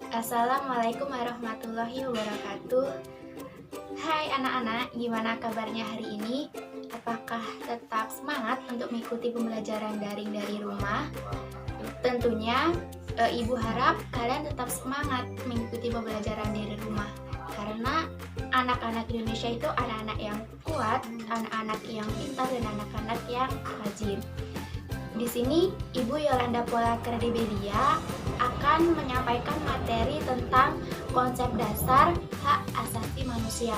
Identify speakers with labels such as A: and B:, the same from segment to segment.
A: Assalamualaikum warahmatullahi wabarakatuh. Hai anak-anak, gimana kabarnya hari ini? Apakah tetap semangat untuk mengikuti pembelajaran daring dari rumah? Tentunya Ibu harap kalian tetap semangat mengikuti pembelajaran dari rumah, karena anak-anak Indonesia itu anak-anak yang kuat, anak-anak yang pintar, dan anak-anak yang rajin. Di sini Ibu Yolanda Pola Kredibelia akan menyampaikan materi tentang konsep dasar hak asasi manusia.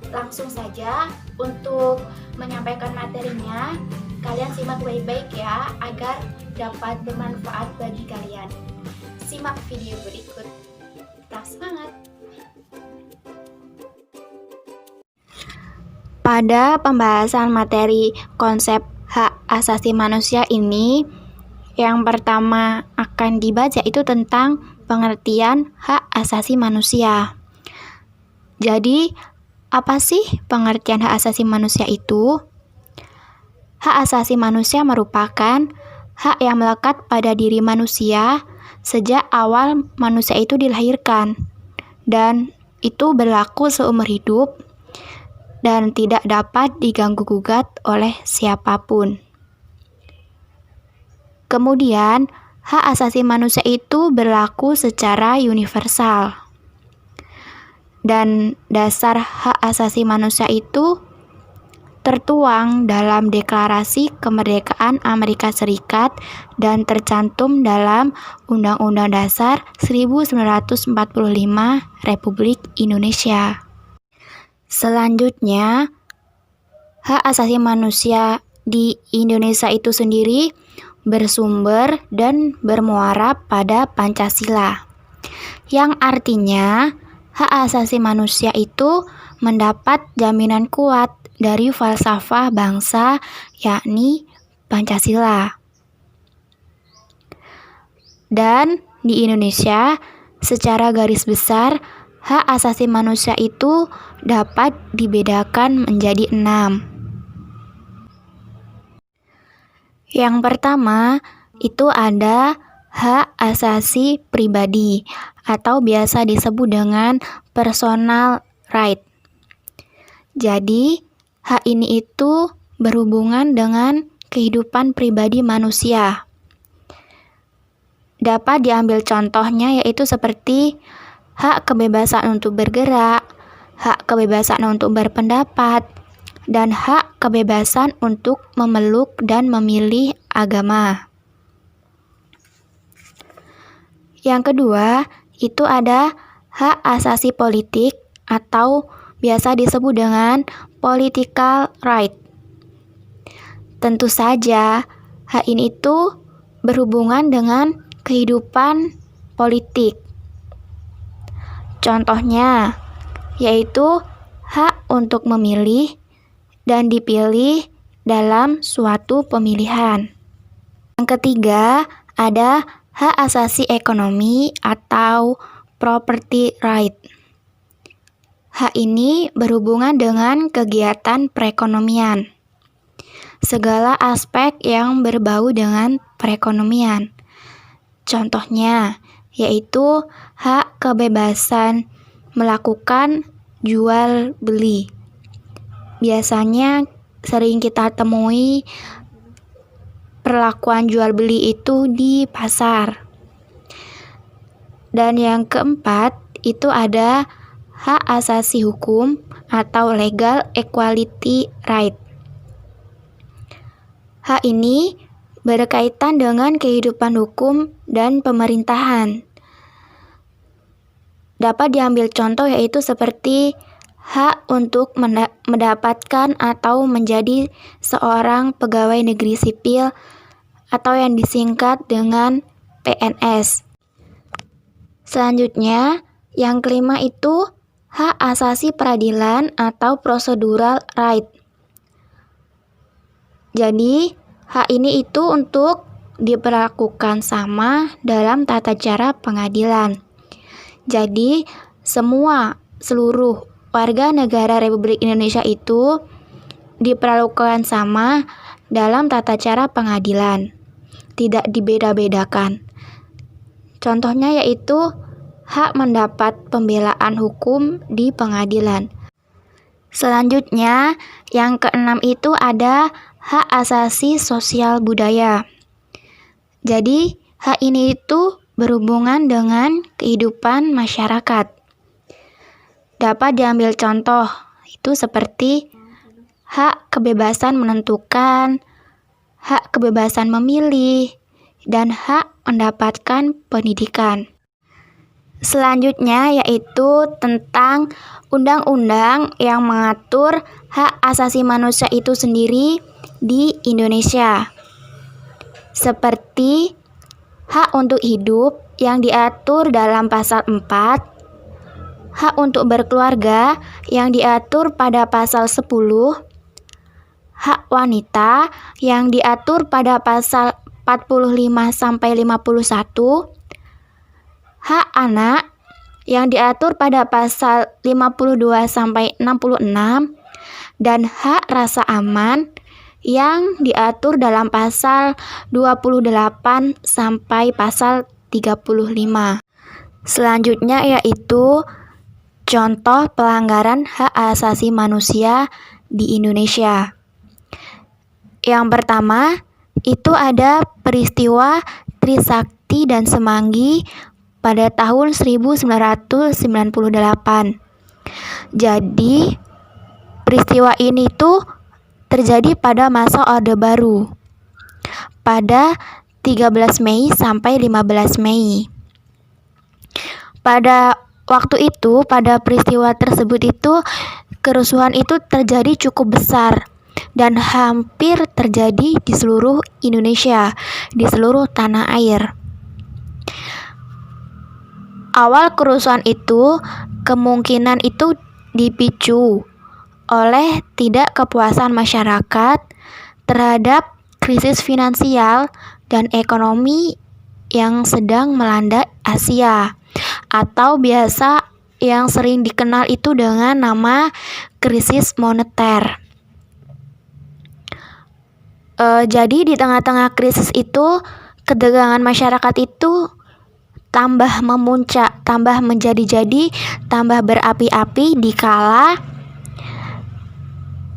A: Langsung saja untuk menyampaikan materinya, kalian simak baik-baik ya agar dapat bermanfaat bagi kalian. Simak video berikut. Tetap semangat. Pada pembahasan materi konsep hak asasi manusia ini, yang pertama akan dibaca itu tentang pengertian hak asasi manusia. Jadi, apa sih pengertian hak asasi manusia itu? Hak asasi manusia merupakan hak yang melekat pada diri manusia sejak awal manusia itu dilahirkan, dan itu berlaku seumur hidup dan tidak dapat diganggu-gugat oleh siapapun. Kemudian, hak asasi manusia itu berlaku secara universal. Dan dasar hak asasi manusia itu tertuang dalam Deklarasi Kemerdekaan Amerika Serikat dan tercantum dalam Undang-Undang Dasar 1945 Republik Indonesia. Selanjutnya, hak asasi manusia di Indonesia itu sendiri bersumber dan bermuara pada Pancasila, yang artinya hak asasi manusia itu mendapat jaminan kuat dari falsafah bangsa, yakni Pancasila. Dan di Indonesia, secara garis besar, hak asasi manusia itu dapat dibedakan menjadi 6. Yang pertama, itu ada hak asasi pribadi atau biasa disebut dengan personal right. Jadi, hak ini itu berhubungan dengan kehidupan pribadi manusia. Dapat diambil contohnya yaitu seperti hak kebebasan untuk bergerak, hak kebebasan untuk berpendapat, dan hak kebebasan untuk memeluk dan memilih agama. Yang kedua, itu ada hak asasi politik atau biasa disebut dengan political right. Tentu saja, hak ini itu berhubungan dengan kehidupan politik. Contohnya, yaitu hak untuk memilih dan dipilih dalam suatu pemilihan. Yang ketiga, ada hak asasi ekonomi atau property right. Hak ini berhubungan dengan kegiatan perekonomian. Segala aspek yang berbau dengan perekonomian. Contohnya, yaitu hak kebebasan melakukan jual beli. Biasanya sering kita temui perlakuan jual beli itu di pasar. Dan yang keempat, itu ada hak asasi hukum atau legal equality right. Hak ini berkaitan dengan kehidupan hukum dan pemerintahan. Dapat diambil contoh yaitu seperti hak untuk mendapatkan atau menjadi seorang pegawai negeri sipil atau yang disingkat dengan PNS. Selanjutnya, yang kelima itu hak asasi peradilan atau procedural right. Jadi, hak ini itu untuk diperlakukan sama dalam tata cara pengadilan. Jadi, seluruh warga negara Republik Indonesia itu diperlakukan sama dalam tata cara pengadilan, tidak dibeda-bedakan. Contohnya yaitu hak mendapat pembelaan hukum di pengadilan. Selanjutnya, yang keenam itu ada hak asasi sosial budaya. Jadi, hak ini itu berhubungan dengan kehidupan masyarakat. Dapat diambil contoh, itu seperti hak kebebasan menentukan, hak kebebasan memilih, dan hak mendapatkan pendidikan. Selanjutnya yaitu tentang undang-undang yang mengatur hak asasi manusia itu sendiri di Indonesia. Seperti hak untuk hidup yang diatur dalam pasal 4, hak untuk berkeluarga yang diatur pada pasal 10, hak wanita yang diatur pada pasal 45 sampai 51, hak anak yang diatur pada pasal 52 sampai 66, dan hak rasa aman yang diatur dalam pasal 28 sampai pasal 35. Selanjutnya yaitu contoh pelanggaran hak asasi manusia di Indonesia. Yang pertama, itu ada peristiwa Trisakti dan Semanggi pada tahun 1998. Jadi, peristiwa ini tuh terjadi pada masa Orde Baru pada 13 Mei sampai 15 Mei. Pada waktu itu, pada peristiwa tersebut itu, kerusuhan itu terjadi cukup besar dan hampir terjadi di seluruh Indonesia, di seluruh tanah air. Awal kerusuhan itu kemungkinan itu dipicu oleh tidak kepuasan masyarakat terhadap krisis finansial dan ekonomi yang sedang melanda Asia, atau biasa yang sering dikenal itu dengan nama krisis moneter. Jadi di tengah-tengah krisis itu, ketegangan masyarakat itu tambah memuncak, tambah menjadi-jadi, tambah berapi-api dikala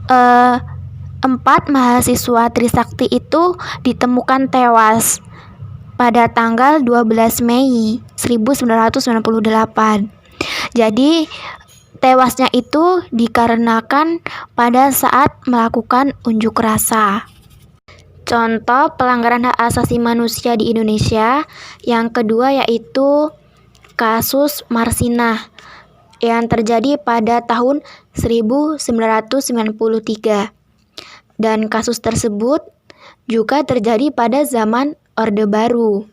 A: 4 mahasiswa Trisakti itu ditemukan tewas pada tanggal 12 Mei 1998. Jadi tewasnya itu dikarenakan pada saat melakukan unjuk rasa. Contoh pelanggaran hak asasi manusia di Indonesia yang kedua yaitu kasus Marsinah yang terjadi pada tahun 1993. Dan kasus tersebut juga terjadi pada zaman Orde Baru.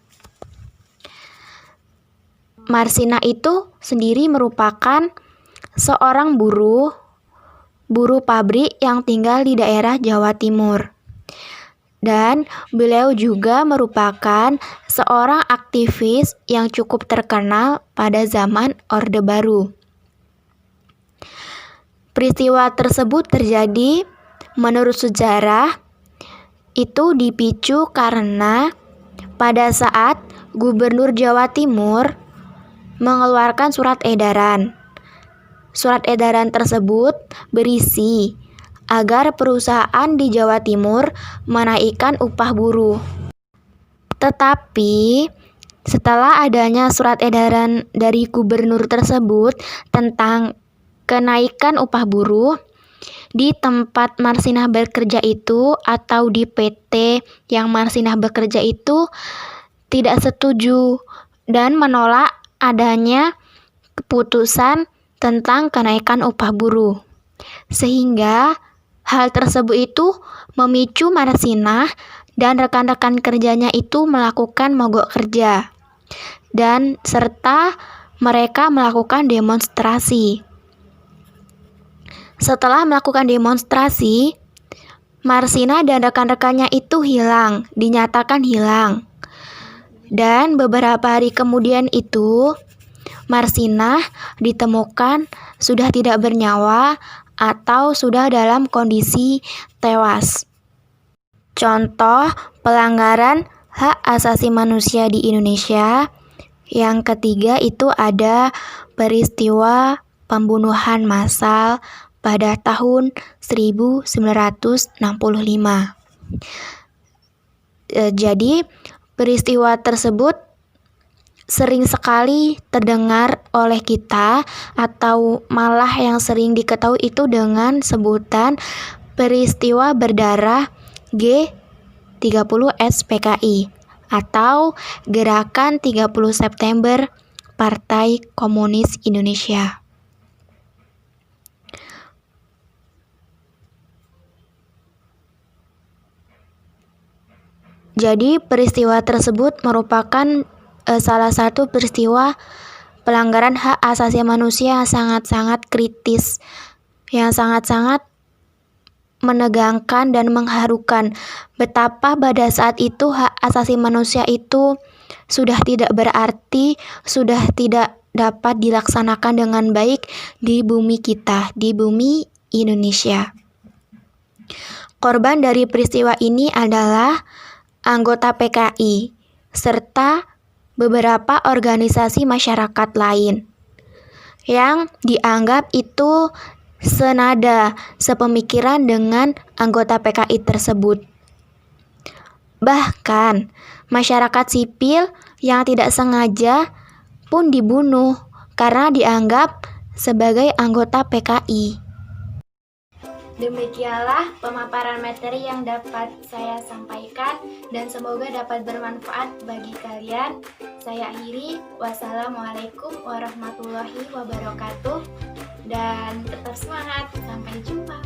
A: Marsinah itu sendiri merupakan seorang buruh pabrik yang tinggal di daerah Jawa Timur. Dan beliau juga merupakan seorang aktivis yang cukup terkenal pada zaman Orde Baru. Peristiwa tersebut terjadi menurut sejarah itu dipicu karena pada saat Gubernur Jawa Timur mengeluarkan surat edaran. Surat edaran tersebut berisi agar perusahaan di Jawa Timur menaikkan upah buruh. Tetapi setelah adanya surat edaran dari gubernur tersebut tentang kenaikan upah buruh, di tempat Marsinah bekerja itu atau di PT yang Marsinah bekerja itu tidak setuju dan menolak adanya keputusan tentang kenaikan upah buruh. Sehingga hal tersebut itu memicu Marsinah dan rekan-rekan kerjanya itu melakukan mogok kerja dan serta mereka melakukan demonstrasi. Setelah melakukan demonstrasi, Marsinah dan rekan-rekannya itu hilang, dinyatakan hilang. Dan beberapa hari kemudian itu, Marsinah ditemukan sudah tidak bernyawa atau sudah dalam kondisi tewas. Contoh pelanggaran hak asasi manusia di Indonesia Yang ketiga itu ada peristiwa pembunuhan massal pada tahun 1965. Jadi peristiwa tersebut sering sekali terdengar oleh kita, atau malah yang sering diketahui itu dengan sebutan peristiwa berdarah G30 SPKI atau Gerakan 30 September Partai Komunis Indonesia. Jadi peristiwa tersebut merupakan salah satu peristiwa pelanggaran hak asasi manusia yang sangat-sangat kritis, yang sangat-sangat menegangkan dan mengharukan. Betapa pada saat itu hak asasi manusia itu sudah tidak berarti, sudah tidak dapat dilaksanakan dengan baik di bumi kita, di bumi Indonesia. Korban dari peristiwa ini adalah anggota PKI serta beberapa organisasi masyarakat lain yang dianggap itu senada, sepemikiran dengan anggota PKI tersebut. Bahkan masyarakat sipil yang tidak sengaja pun dibunuh karena dianggap sebagai anggota PKI. Demikianlah pemaparan materi yang dapat saya sampaikan dan semoga dapat bermanfaat bagi kalian. Saya akhiri, wassalamualaikum warahmatullahi wabarakatuh, dan tetap semangat, sampai jumpa.